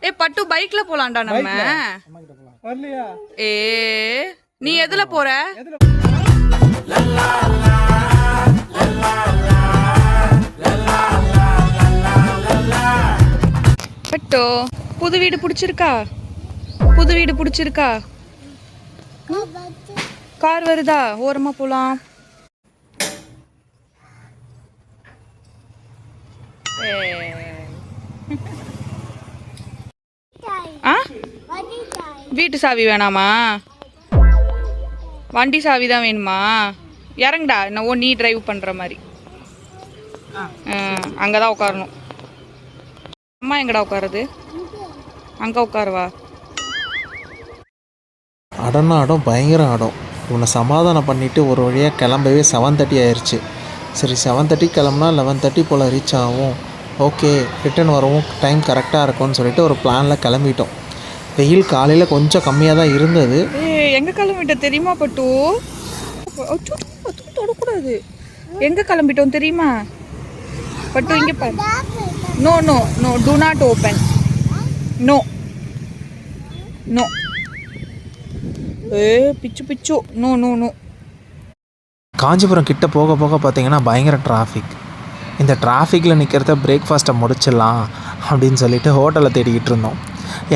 ஏ பட்டு பைக்ல போலாம்டா நம்ம. வரலையா? ஏ நீ எதுல போற? பட்டு புது வீடு பிடிச்சிருக்கா? புது வீடு பிடிச்சிருக்கா? கார் வருதா? ஓரமா போலாம். வீட்டு சாவி வேணாமா? வண்டி சாவி தான் வேணுமா? இறங்குடா, என்னவோ நீ டிரைவ் பண்ற மாதிரி. அங்கதான் உட்காரணும். அம்மா எங்கடா உட்காருது? அங்க உட்காருவா. அடன்னா அடம், பயங்கர அடம். இவனை சமாதானம் பண்ணிவிட்டு ஒரு வழியாக கிளம்பவே 7:30 ஆயிடுச்சு. சரி 7:30 கிளம்புனா 11:30 போல் ரீச் ஆகும். ஓகே, ரிட்டன் வரவும் டைம் கரெக்டாக இருக்கும்னு சொல்லிட்டு ஒரு பிளானில் கிளம்பிட்டோம். வெயில் காலையில் கொஞ்சம் கம்மியாக தான் இருந்தது. எங்கே கிளம்பிட்டோம் தெரியுமா பட்டு? தொடக்கூடாது. எங்கே கிளம்பிட்டோம் தெரியுமா பட்டு? இங்கே பாரு. No no no, do not open. No no. பிச்சு பிச்சு. No no no. காஞ்சிபுரம் கிட்ட போக போக பார்த்தீங்கன்னா பயங்கர டிராஃபிக். இந்த டிராஃபிக்கில் நிற்கிறத பிரேக்ஃபாஸ்ட்டை முடிச்சிடலாம் அப்படின்னு சொல்லிட்டு ஹோட்டலை தேடிக்கிட்டு இருந்தோம்.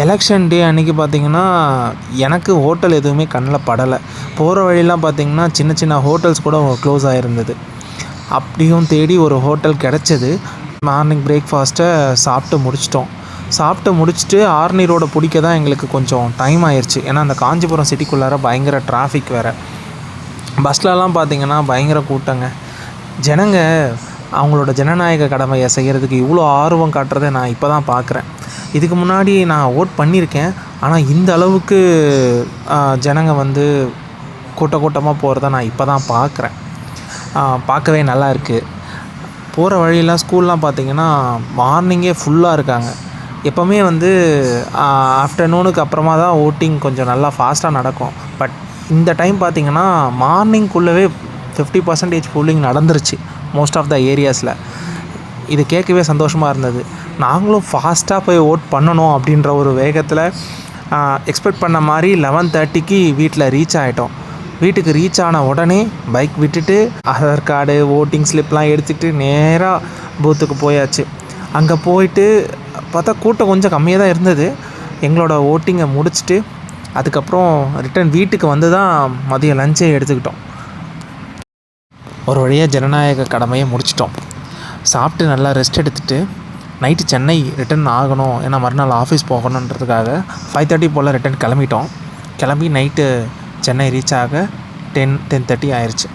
எலெக்ஷன் டே அன்றைக்கி பார்த்திங்கன்னா எனக்கு ஹோட்டல் எதுவுமே கண்ணில் படலை. போகிற வழியெலாம் பார்த்திங்கன்னா சின்ன சின்ன ஹோட்டல்ஸ் கூட க்ளோஸ் ஆகிருந்தது. அப்படியும் தேடி ஒரு ஹோட்டல் கிடச்சிது. மார்னிங் பிரேக்ஃபாஸ்ட்டை சாப்பிட்டு முடிச்சிட்டோம். சாப்பிட்டு முடிச்சுட்டு ஆர்னி ரோடை பிடிக்க தான் எங்களுக்கு கொஞ்சம் டைம் ஆயிடுச்சு. ஏன்னா அந்த காஞ்சிபுரம் சிட்டிக்குள்ளார பயங்கர டிராஃபிக் வேறு. பஸ்லலாம் பார்த்திங்கன்னா பயங்கர கூட்டங்க. ஜனங்க அவங்களோட ஜனநாயக கடமையை செய்கிறதுக்கு இவ்வளோ ஆர்வம் காட்டுறதை நான் இப்போ தான் பார்க்குறேன். இதுக்கு முன்னாடி நான் ஓட் பண்ணியிருக்கேன், ஆனால் இந்த அளவுக்கு ஜனங்க வந்து கூட்டமாக போகிறத நான் இப்போ தான் பார்க்குறேன். பார்க்கவே நல்லா இருக்குது. போகிற வழியெல்லாம் ஸ்கூல்லாம் பார்த்திங்கன்னா மார்னிங்கே ஃபுல்லாக இருக்காங்க. எப்போவுமே வந்து ஆஃப்டர்நூனுக்கு அப்புறமா தான் ஓட்டிங் கொஞ்சம் நல்லா ஃபாஸ்ட்டாக நடக்கும். பட் இந்த டைம் பார்த்திங்கன்னா மார்னிங்குள்ளவே 50% ஃபுல்லிங் நடந்துருச்சு மோஸ்ட் ஆஃப் த ஏரியாஸில். இது கேட்கவே சந்தோஷமாக இருந்தது. நாங்களும் ஃபாஸ்ட்டாக போய் ஓட் பண்ணணும் அப்படின்ற ஒரு வேகத்தில் எக்ஸ்பெக்ட் பண்ண மாதிரி 11:30க்கு வீட்டில் ரீச் ஆகிட்டோம். வீட்டுக்கு ரீச் ஆன உடனே பைக் விட்டுட்டு ஆதார் கார்டு, ஓட்டிங் ஸ்லிப்லாம் எடுத்துகிட்டு நேராக பூத்துக்கு போயாச்சு. அங்கே போயிட்டு பார்த்தா கூட்டம் கொஞ்சம் கம்மியாக தான் இருந்தது. எங்களோட ஓட்டிங்கை முடிச்சுட்டு அதுக்கப்புறம் ரிட்டன் வீட்டுக்கு வந்து தான் மதியம் லஞ்சே எடுத்துக்கிட்டோம். ஒரு வழியாக ஜனநாயக கடமையை முடிச்சிட்டோம். சாப்பிட்டு நல்லா ரெஸ்ட் எடுத்துகிட்டு நைட்டு சென்னை ரிட்டன் ஆகணும், ஏன்னா மறுநாள் ஆஃபீஸ் போகணுன்றதுக்காக 5:30 போல் ரிட்டன் கிளம்பிட்டோம். கிளம்பி நைட்டு சென்னை ரீச் ஆக 10:30 ஆயிடுச்சு.